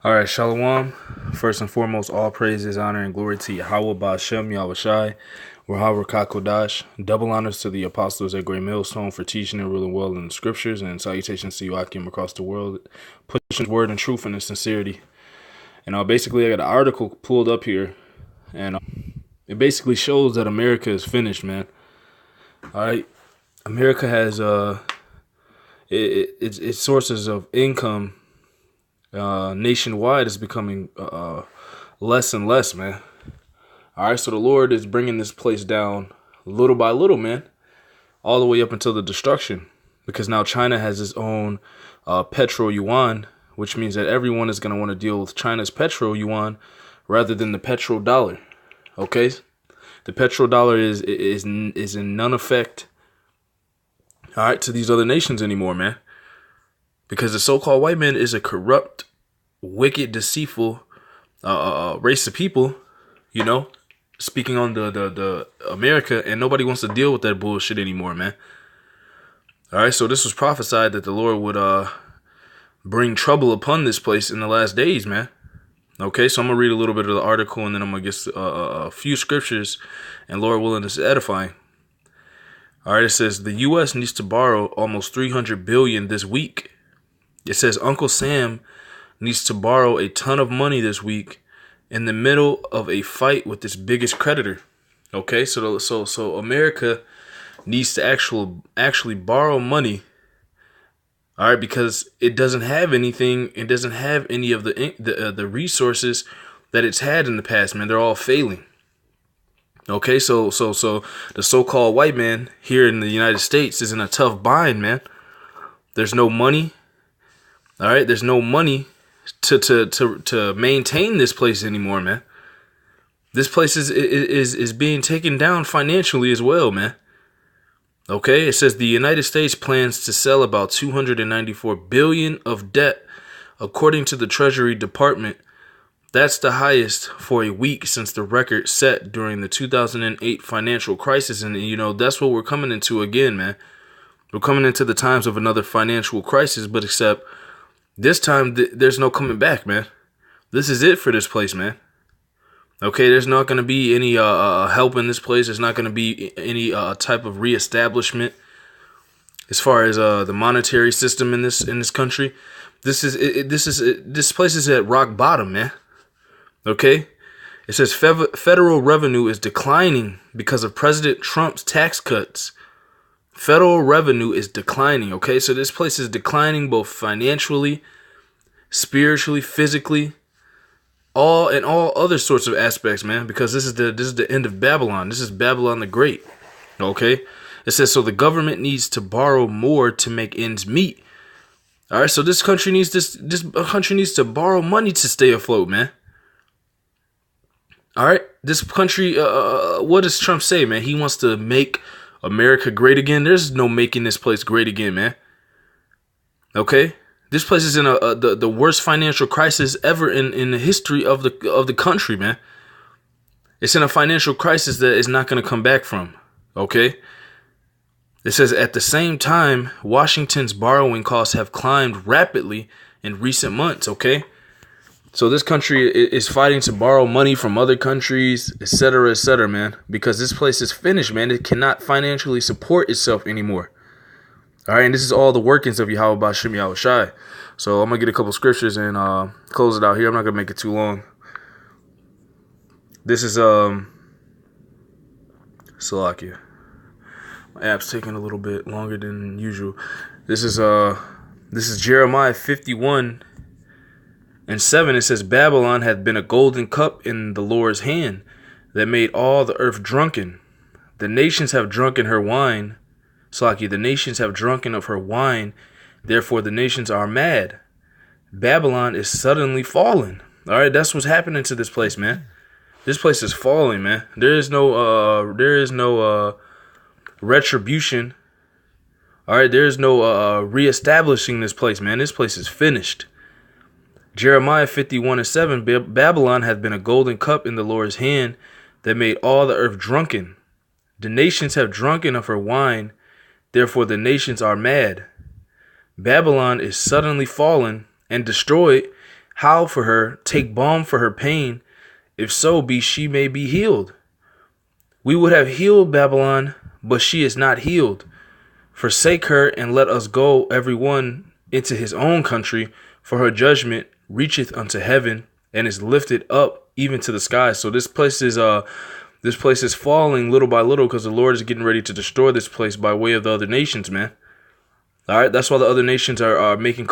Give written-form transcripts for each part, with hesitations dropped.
All right, Shalom. First and foremost, all praises, honor, and glory to Yahweh Ba'Shem, Yahweh Shai, Rahab Kodash. Double honors to the apostles at Great Millstone for teaching and ruling well in the scriptures, and salutations to you, Akim, across the world, pushing word and truth and sincerity. And basically, I got an article pulled up here, and it basically shows that America is finished, man. All right, America has its sources of income nationwide is becoming less and less, man. All right, so the Lord is bringing this place down little by little, man, all the way up until the destruction, because now China has its own petro yuan, which means that everyone is going to want to deal with China's petro yuan rather than the petrodollar. Okay, the petrodollar is in none effect, all right, to these other nations anymore, man, because the so-called white man is a corrupt, wicked, deceitful race of people, you know, speaking on the America, and nobody wants to deal with that bullshit anymore, man. All right, so this was prophesied that the Lord would bring trouble upon this place in the last days, man. Okay, so I'm gonna read a little bit of the article, and then I'm gonna get a few scriptures, and Lord willing, it's edifying. All right, it says the U.S. needs to borrow almost $300 billion this week. It says Uncle Sam needs to borrow a ton of money this week in the middle of a fight with its biggest creditor. Okay, so America needs to actually borrow money. All right, because it doesn't have anything. It doesn't have any of the resources that it's had in the past, man. They're all failing. Okay, so the so-called white man here in the United States is in a tough bind, man. There's no money. All right, there's no money to maintain this place anymore, man. This place is being taken down financially as well, man. Okay, it says the United States plans to sell about $294 billion of debt, according to the Treasury Department. That's the highest for a week since the record set during the 2008 financial crisis, and you know that's what we're coming into again, man. We're coming into the times of another financial crisis, but except this time there's no coming back, man. This is it for this place, man. Okay, there's not going to be any help in this place. There's not going to be any type of reestablishment as far as the monetary system in this country. This place is at rock bottom, man. Okay, it says federal revenue is declining because of President Trump's tax cuts. Federal revenue is declining. Okay, so this place is declining both financially, spiritually, physically, all other sorts of aspects, man, because this is the end of Babylon. This is Babylon the Great. Okay, it says so the government needs to borrow more to make ends meet. All right, so this country needs to borrow money to stay afloat, man. All right, this country, what does Trump say, man? He wants to make America great again. There's no making this place great again, man. Okay, this place is in the worst financial crisis ever in the history of the country, man. It's in a financial crisis that is not going to come back from. Okay, it says at the same time, Washington's borrowing costs have climbed rapidly in recent months. Okay, so this country is fighting to borrow money from other countries, etc., man, because this place is finished, man. It cannot financially support itself anymore. All right, and this is all the workings of Yahweh Ba'Shem Yahweh Shai. So I'm going to get a couple scriptures and close it out here. I'm not going to make it too long. This is Salakia. My app's taking a little bit longer than usual. This is Jeremiah 51:7. It says, Babylon hath been a golden cup in the Lord's hand that made all the earth drunken. The nations have drunken her wine. Salaki, the nations have drunken of her wine, therefore the nations are mad. Babylon is suddenly fallen. All right, that's what's happening to this place, man. This place is falling, man. There is no retribution. All right, there is no reestablishing this place, man. This place is finished. Jeremiah 51:7, Babylon hath been a golden cup in the Lord's hand that made all the earth drunken. The nations have drunken of her wine, therefore the nations are mad. Babylon is suddenly fallen and destroyed. How for her? Take balm for her pain. If so be she may be healed. We would have healed Babylon, but she is not healed. Forsake her and let us go every one into his own country, for her judgment reacheth unto heaven and is lifted up even to the sky. So this place is falling little by little because the Lord is getting ready to destroy this place by way of the other nations, man. All right, that's why the other nations are making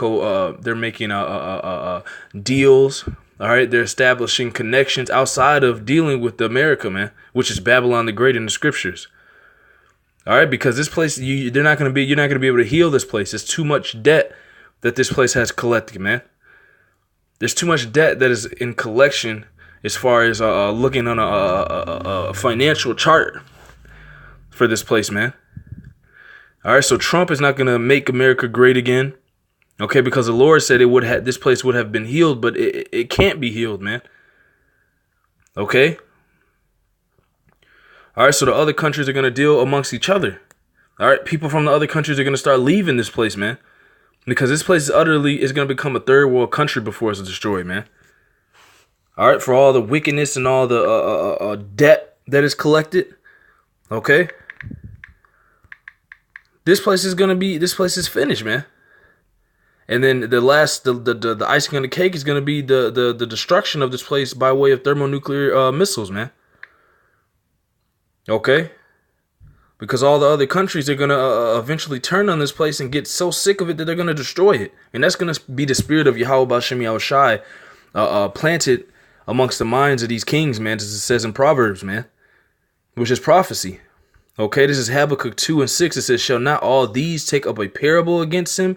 deals. All right, they're establishing connections outside of dealing with America, man, which is Babylon the Great in the scriptures. All right, because this place, you're not going to be able to heal this place. There's too much debt that this place has collected, man. There's too much debt that is in collection as far as looking on a financial chart for this place, man. All right, so Trump is not going to make America great again. Okay, because the Lord said this place would have been healed, but it can't be healed, man. Okay? All right, so the other countries are going to deal amongst each other. All right, people from the other countries are going to start leaving this place, man. Because this place is going to become a third world country before it's destroyed, man. All right, for all the wickedness and all the debt that is collected. Okay? This place is finished, man. And then the icing on the cake is going to be the destruction of this place by way of thermonuclear missiles, man. Okay? Because all the other countries are going to eventually turn on this place and get so sick of it that they're going to destroy it. And that's going to be the spirit of Yahweh B'Shem Yahushai planted amongst the minds of these kings, man, as it says in Proverbs, man, which is prophecy. Okay, this is Habakkuk 2:6. It says, shall not all these take up a parable against him,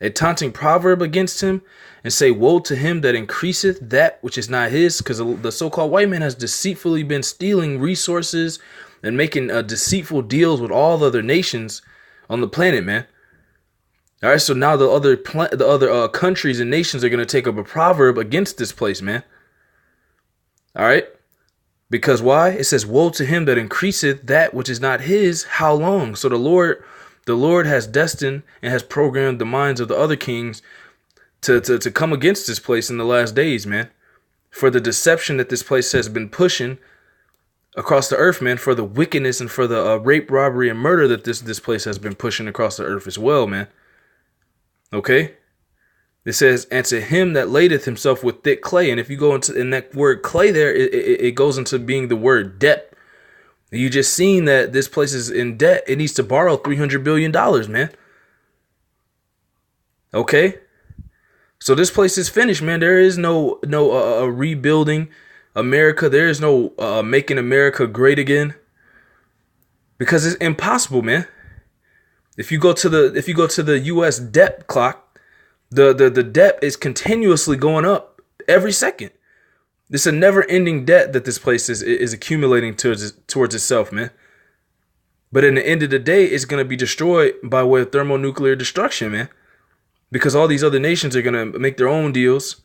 a taunting proverb against him, and say, woe to him that increaseth that which is not his? Because the so-called white man has deceitfully been stealing resources and making deceitful deals with all the other nations on the planet, man. All right, so now the other countries and nations are going to take up a proverb against this place, man. All right, because why? It says, woe to him that increaseth that which is not his. How long? So the Lord has destined and has programmed the minds of the other kings to come against this place in the last days, man, for the deception that this place has been pushing across the earth, man, for the wickedness and for the rape, robbery, and murder that this place has been pushing across the earth as well, man. Okay? It says, and to him that ladeth himself with thick clay. And if you go in that word clay there, it goes into being the word debt. You just seen that this place is in debt. It needs to borrow $300 billion, man. Okay? So this place is finished, man. There is no rebuilding America. There is no making America great again. Because it's impossible, man. If you go to the US debt clock, the debt is continuously going up every second. It's a never-ending debt that this place is accumulating towards itself, man. But in the end of the day, it's going to be destroyed by way of thermonuclear destruction, man. Because all these other nations are going to make their own deals,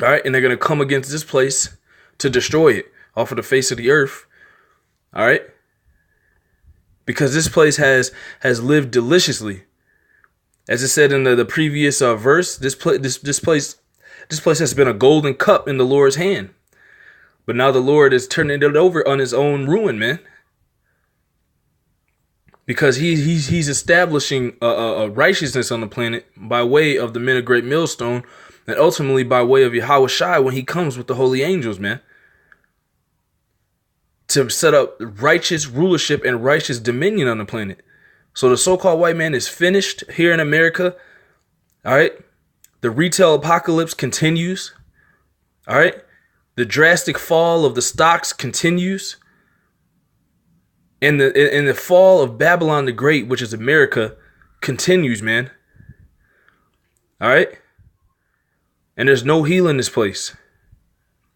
all right? And they're going to come against this place to destroy it off of the face of the earth, all right? Because this place has lived deliciously. As it said in the previous verse, this place has been a golden cup in the Lord's hand. But now the Lord is turning it over on his own ruin, man. Because he's establishing a righteousness on the planet by way of the men of Great Millstone, and ultimately by way of Yahweh Shai when he comes with the holy angels, man. To set up righteous rulership and righteous dominion on the planet. So the so-called white man is finished here in America. All right. The retail apocalypse continues. All right. The drastic fall of the stocks continues. And the fall of Babylon the Great, which is America, continues, man. All right. And there's no healing this place.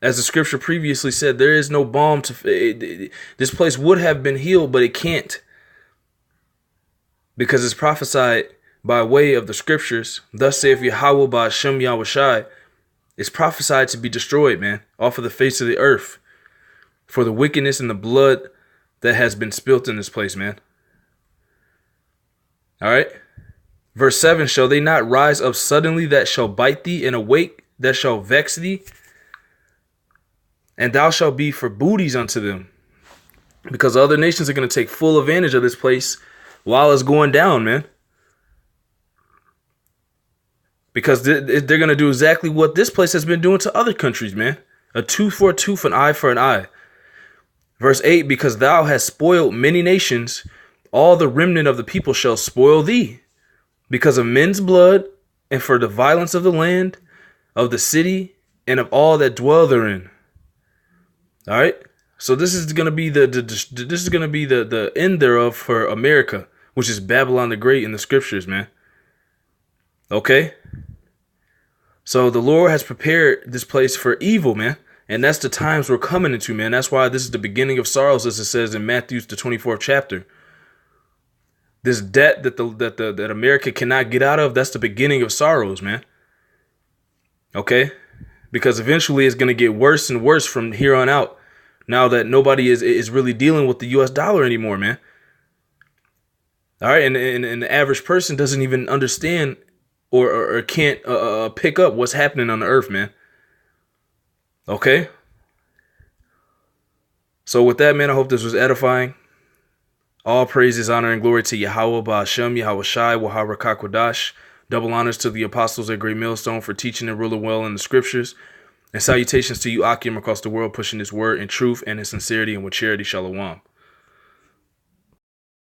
As the scripture previously said, there is no balm this place would have been healed, but it can't. Because it's prophesied by way of the scriptures. Thus saith Yahweh B'Shem Yahushai. It's prophesied to be destroyed, man, off of the face of the earth. For the wickedness and the blood that has been spilt in this place, man. All right. Verse 7, shall they not rise up suddenly that shall bite thee and awake that shall vex thee, and thou shalt be for booties unto them. Because other nations are going to take full advantage of this place while it's going down, man. Because they're going to do exactly what this place has been doing to other countries, man. A tooth for a tooth, an eye for an eye. Verse 8, because thou hast spoiled many nations, all the remnant of the people shall spoil thee, because of men's blood, and for the violence of the land, of the city, and of all that dwell therein. All right. So this is going to be the end thereof for America, which is Babylon the Great in the scriptures, man. Okay. So the Lord has prepared this place for evil, man. And that's the times we're coming into, man. That's why this is the beginning of sorrows, as it says in Matthew, the 24th chapter. This debt that America cannot get out of, that's the beginning of sorrows, man. Okay? Because eventually it's going to get worse and worse from here on out. Now that nobody is really dealing with the US dollar anymore, man. All right, and the average person doesn't even understand or can't pick up what's happening on the earth, man. Okay? So with that, man, I hope this was edifying. All praises, honor, and glory to Yahweh, Ba'ashem, Yahweh Shai, Wahara Kakwadash. Double honors to the apostles at Great Millstone for teaching and ruling well in the scriptures. And salutations to you, Akim, across the world, pushing his word in truth and in sincerity and with charity. Shalom.